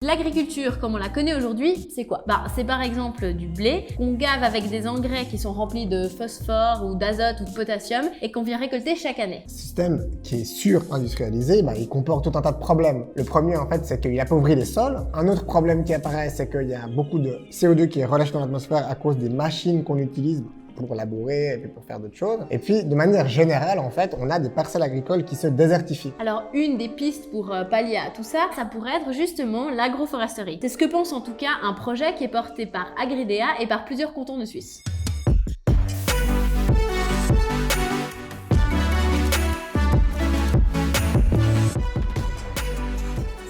L'agriculture, comme on la connaît aujourd'hui, c'est quoi? C'est par exemple du blé qu'on gave avec des engrais qui sont remplis de phosphore ou d'azote ou de potassium et qu'on vient récolter chaque année. Ce système qui est sur-industrialisé, il comporte tout un tas de problèmes. Le premier, en fait, c'est qu'il appauvrit les sols. Un autre problème qui apparaît, c'est qu'il y a beaucoup de CO2 qui est relâché dans l'atmosphère à cause des machines qu'on utilise pour labourer et puis pour faire d'autres choses. Et puis, de manière générale, en fait, on a des parcelles agricoles qui se désertifient. Alors, une des pistes pour pallier à tout ça, ça pourrait être justement l'agroforesterie. C'est ce que pense en tout cas un projet qui est porté par Agridea et par plusieurs cantons de Suisse.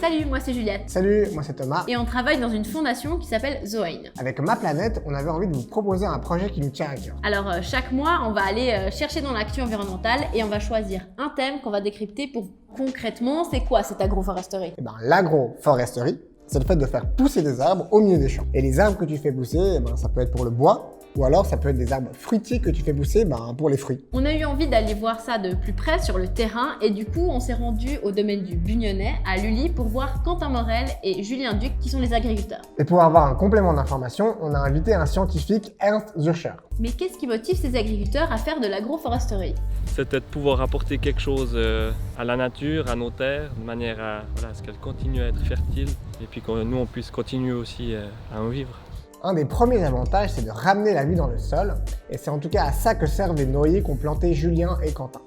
Salut, moi c'est Juliette. Salut, moi c'est Thomas. Et on travaille dans une fondation qui s'appelle Zoein. Avec Ma Planète, on avait envie de vous proposer un projet qui nous tient à cœur. Alors chaque mois, on va aller chercher dans l'action environnementale et on va choisir un thème qu'on va décrypter pour concrètement, c'est quoi cette agroforesterie? L'agroforesterie, c'est le fait de faire pousser des arbres au milieu des champs. Et les arbres que tu fais pousser, ça peut être pour le bois, ou alors ça peut être des arbres fruitiers que tu fais pousser pour les fruits. On a eu envie d'aller voir ça de plus près sur le terrain et du coup on s'est rendu au domaine du Bugnonnet à Lully pour voir Quentin Morel et Julien Duc qui sont les agriculteurs. Et pour avoir un complément d'information, on a invité un scientifique, Ernst Zürcher. Mais qu'est-ce qui motive ces agriculteurs à faire de l'agroforesterie? C'était de pouvoir apporter quelque chose à la nature, à nos terres, de manière à ce qu'elles continuent à être fertiles et puis que nous on puisse continuer aussi à en vivre. Un des premiers avantages, c'est de ramener la vie dans le sol, et c'est en tout cas à ça que servent les noyers qu'ont plantés Julien et Quentin.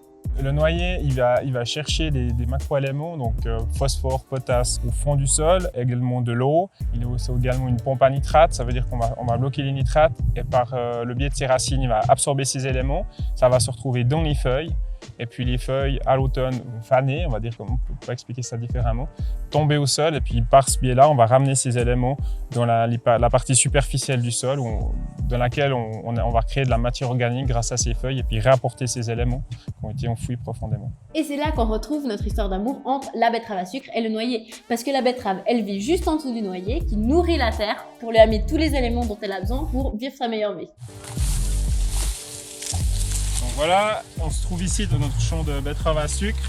Le noyer, il va chercher des macroéléments, donc phosphore, potasse au fond du sol, également de l'eau. Il a aussi également une pompe à nitrate, ça veut dire qu'on va bloquer les nitrates et par le biais de ses racines, il va absorber ces éléments. Ça va se retrouver dans les feuilles. Et puis les feuilles, à l'automne, fanées, on va dire, on ne peut pas expliquer ça différemment, tomber au sol. Et puis par ce biais-là, on va ramener ces éléments dans la partie superficielle du sol, dans laquelle on va créer de la matière organique grâce à ces feuilles et puis réapporter ces éléments qui ont été enfouis profondément. Et c'est là qu'on retrouve notre histoire d'amour entre la betterave à sucre et le noyer. Parce que la betterave, elle vit juste en dessous du noyer, qui nourrit la terre pour lui amener tous les éléments dont elle a besoin pour vivre sa meilleure vie. Voilà, on se trouve ici dans notre champ de betterave à sucre.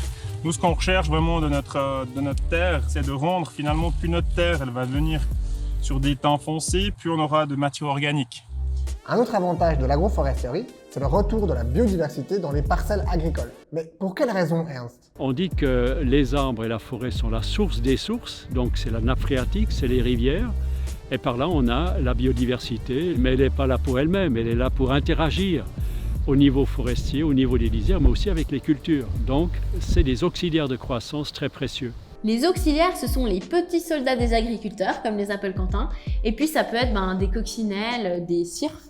Nous, ce qu'on recherche vraiment de notre terre, c'est de rendre finalement, plus notre terre, elle va venir sur des temps foncés, plus on aura de matière organique. Un autre avantage de l'agroforesterie, c'est le retour de la biodiversité dans les parcelles agricoles. Mais pour quelle raison, Ernst? On dit que les arbres et la forêt sont la source des sources, donc c'est la nappe phréatique, c'est les rivières. Et par là, on a la biodiversité, mais elle n'est pas là pour elle-même, elle est là pour interagir au niveau forestier, au niveau des lisières, mais aussi avec les cultures. Donc, c'est des auxiliaires de croissance très précieux. Les auxiliaires, ce sont les petits soldats des agriculteurs, comme les appelle Quentin. Et puis, ça peut être des coccinelles, des cirfes,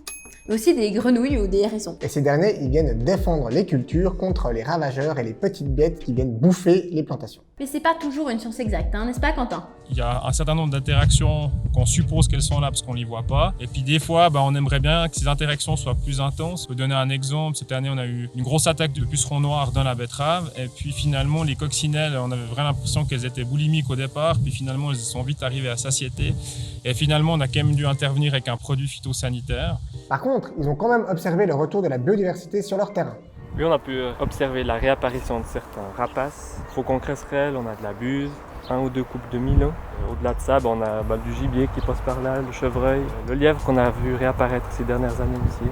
mais aussi des grenouilles ou des hérissons. Et ces derniers, ils viennent défendre les cultures contre les ravageurs et les petites bêtes qui viennent bouffer les plantations. Mais c'est pas toujours une science exacte, n'est-ce pas Quentin? Il y a un certain nombre d'interactions qu'on suppose qu'elles sont là parce qu'on ne les voit pas. Et puis des fois, on aimerait bien que ces interactions soient plus intenses. Je peux donner un exemple. Cette année, on a eu une grosse attaque de pucerons noirs dans la betterave. Et puis finalement, les coccinelles, on avait vraiment l'impression qu'elles étaient boulimiques au départ. Puis finalement, elles sont vite arrivées à satiété. Et finalement, on a quand même dû intervenir avec un produit phytosanitaire. Par contre, ils ont quand même observé le retour de la biodiversité sur leur terrain. Oui, on a pu observer la réapparition de certains rapaces. Faucon-cresserelle, on a de la buse, 1 ou 2 couples de Milan. Au-delà de ça, on a du gibier qui passe par là, le chevreuil, le lièvre qu'on a vu réapparaître ces dernières années aussi.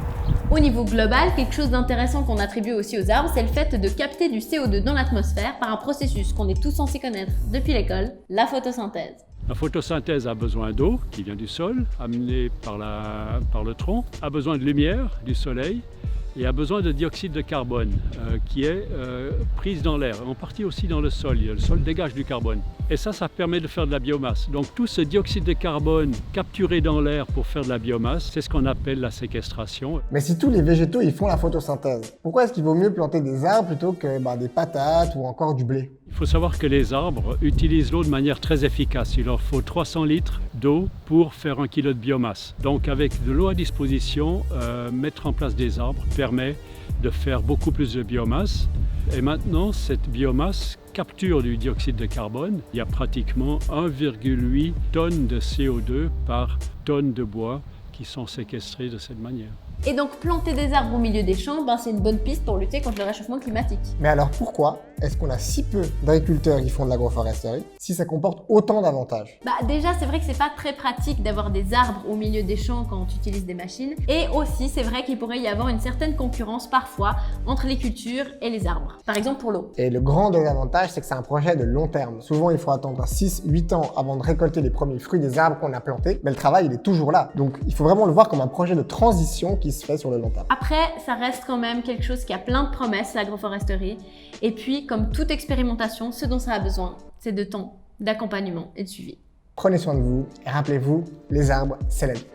Au niveau global, quelque chose d'intéressant qu'on attribue aussi aux arbres, c'est le fait de capter du CO2 dans l'atmosphère par un processus qu'on est tous censés connaître depuis l'école, la photosynthèse. La photosynthèse a besoin d'eau qui vient du sol, amenée par le tronc, a besoin de lumière du soleil et a besoin de dioxyde de carbone qui est prise dans l'air, en partie aussi dans le sol. Le sol dégage du carbone. Et ça permet de faire de la biomasse. Donc tout ce dioxyde de carbone capturé dans l'air pour faire de la biomasse, c'est ce qu'on appelle la séquestration. Mais si tous les végétaux ils font la photosynthèse, pourquoi est-ce qu'il vaut mieux planter des arbres plutôt que des patates ou encore du blé? Il faut savoir que les arbres utilisent l'eau de manière très efficace. Il leur faut 300 litres d'eau pour faire 1 kg de biomasse. Donc avec de l'eau à disposition, mettre en place des arbres permet de faire beaucoup plus de biomasse. Et maintenant, cette biomasse capture du dioxyde de carbone. Il y a pratiquement 1,8 tonnes de CO2 par tonne de bois qui sont séquestrés de cette manière. Et donc planter des arbres au milieu des champs, c'est une bonne piste pour lutter contre le réchauffement climatique. Mais alors pourquoi est-ce qu'on a si peu d'agriculteurs qui font de l'agroforesterie si ça comporte autant d'avantages? Déjà, c'est vrai que c'est pas très pratique d'avoir des arbres au milieu des champs quand tu utilises des machines. Et aussi, c'est vrai qu'il pourrait y avoir une certaine concurrence parfois entre les cultures et les arbres. Par exemple pour l'eau. Et le grand désavantage, c'est que c'est un projet de long terme. Souvent, il faut attendre 6-8 ans avant de récolter les premiers fruits des arbres qu'on a plantés, mais le travail, il est toujours là. Donc, il faut vraiment le voir comme un projet de transition qui se fait sur le long terme. Après, ça reste quand même quelque chose qui a plein de promesses, l'agroforesterie. Et puis, comme toute expérimentation, ce dont ça a besoin, c'est de temps, d'accompagnement et de suivi. Prenez soin de vous et rappelez-vous, les arbres, c'est la vie.